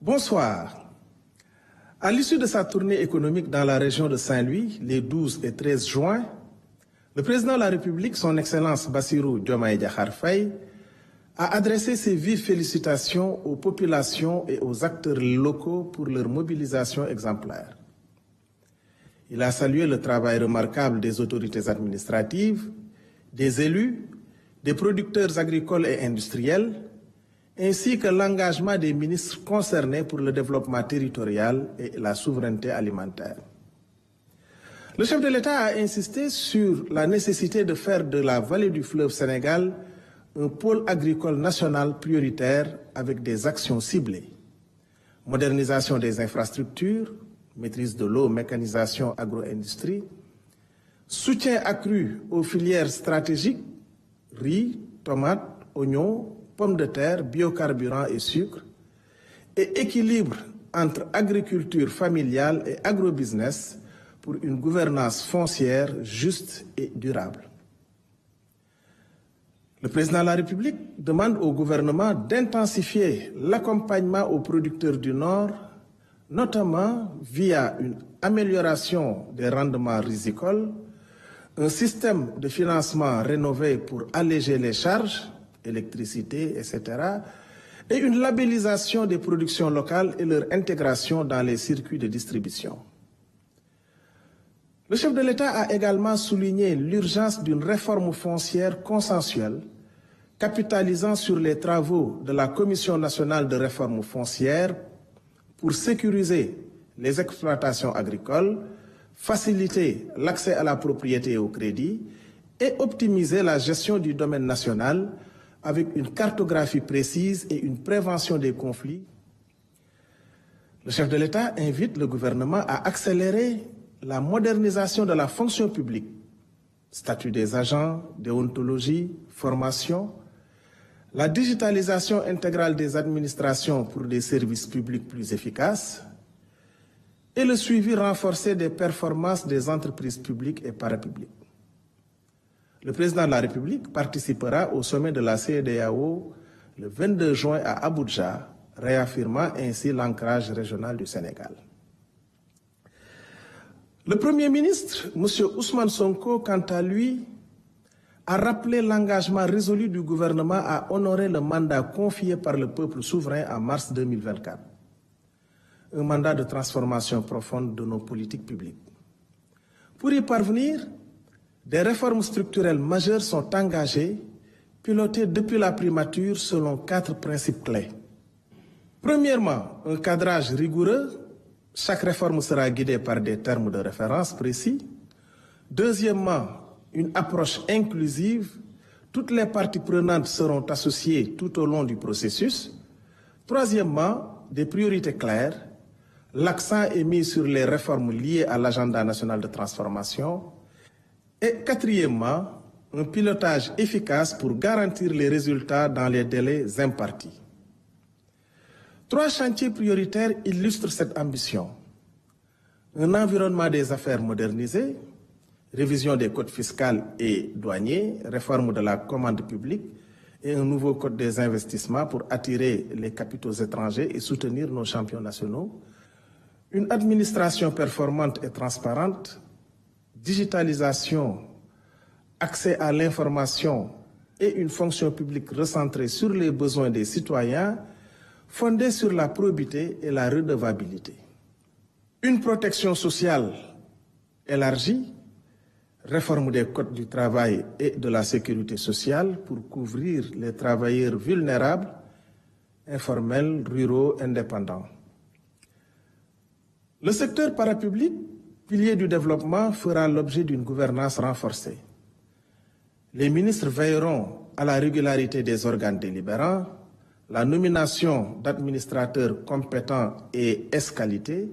Bonsoir. À l'issue de sa tournée économique dans la région de Saint-Louis, les 12 et 13 juin, le président de la République, son Excellence Bassirou Diomaye Diakhar Faye, a adressé ses vives félicitations aux populations et aux acteurs locaux pour leur mobilisation exemplaire. Il a salué le travail remarquable des autorités administratives, des élus, des producteurs agricoles et industriels, ainsi que l'engagement des ministres concernés pour le développement territorial et la souveraineté alimentaire. Le chef de l'État a insisté sur la nécessité de faire de la vallée du fleuve Sénégal un pôle agricole national prioritaire avec des actions ciblées. Modernisation des infrastructures, maîtrise de l'eau, mécanisation agro-industrie, soutien accru aux filières stratégiques, riz, tomates, oignons, pommes de terre, biocarburants et sucre, et équilibre entre agriculture familiale et agrobusiness pour une gouvernance foncière juste et durable. Le président de la République demande au gouvernement d'intensifier l'accompagnement aux producteurs du Nord, notamment via une amélioration des rendements rizicoles, un système de financement rénové pour alléger les charges, électricité, etc., et une labellisation des productions locales et leur intégration dans les circuits de distribution. Le chef de l'État a également souligné l'urgence d'une réforme foncière consensuelle, capitalisant sur les travaux de la Commission nationale de réforme foncière pour sécuriser les exploitations agricoles, faciliter l'accès à la propriété et au crédit et optimiser la gestion du domaine national avec une cartographie précise et une prévention des conflits. Le chef de l'État invite le gouvernement à accélérer la modernisation de la fonction publique, statut des agents, déontologie, formation, la digitalisation intégrale des administrations pour des services publics plus efficaces et le suivi renforcé des performances des entreprises publiques et parapubliques. Le président de la République participera au sommet de la CEDEAO le 22 juin à Abuja, réaffirmant ainsi l'ancrage régional du Sénégal. Le Premier ministre, M. Ousmane Sonko, quant à lui, a rappelé l'engagement résolu du gouvernement à honorer le mandat confié par le peuple souverain en mars 2024. Un mandat de transformation profonde de nos politiques publiques. Pour y parvenir, des réformes structurelles majeures sont engagées, pilotées depuis la primature selon 4 principes clés. Premièrement, un cadrage rigoureux. Chaque réforme sera guidée par des termes de référence précis. Deuxièmement, une approche inclusive. Toutes les parties prenantes seront associées tout au long du processus. Troisièmement, des priorités claires. L'accent est mis sur les réformes liées à l'agenda national de transformation. Et quatrièmement, un pilotage efficace pour garantir les résultats dans les délais impartis. 3 chantiers prioritaires illustrent cette ambition. Un environnement des affaires modernisé, révision des codes fiscaux et douaniers, réforme de la commande publique et un nouveau code des investissements pour attirer les capitaux étrangers et soutenir nos champions nationaux. Une administration performante et transparente, digitalisation, accès à l'information et une fonction publique recentrée sur les besoins des citoyens, fondée sur la probité et la redevabilité. Une protection sociale élargie, réforme des codes du travail et de la sécurité sociale pour couvrir les travailleurs vulnérables, informels, ruraux, indépendants. Le secteur parapublic, pilier du développement, fera l'objet d'une gouvernance renforcée. Les ministres veilleront à la régularité des organes délibérants, la nomination d'administrateurs compétents et ès-qualité,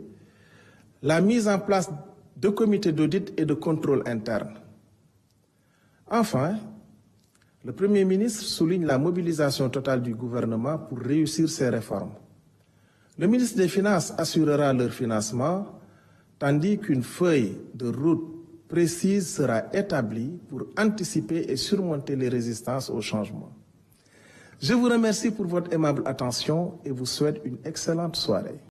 la mise en place de comités d'audit et de contrôle interne. Enfin, le Premier ministre souligne la mobilisation totale du gouvernement pour réussir ces réformes. Le ministre des Finances assurera leur financement, tandis qu'une feuille de route précise sera établie pour anticiper et surmonter les résistances au changement. Je vous remercie pour votre aimable attention et vous souhaite une excellente soirée.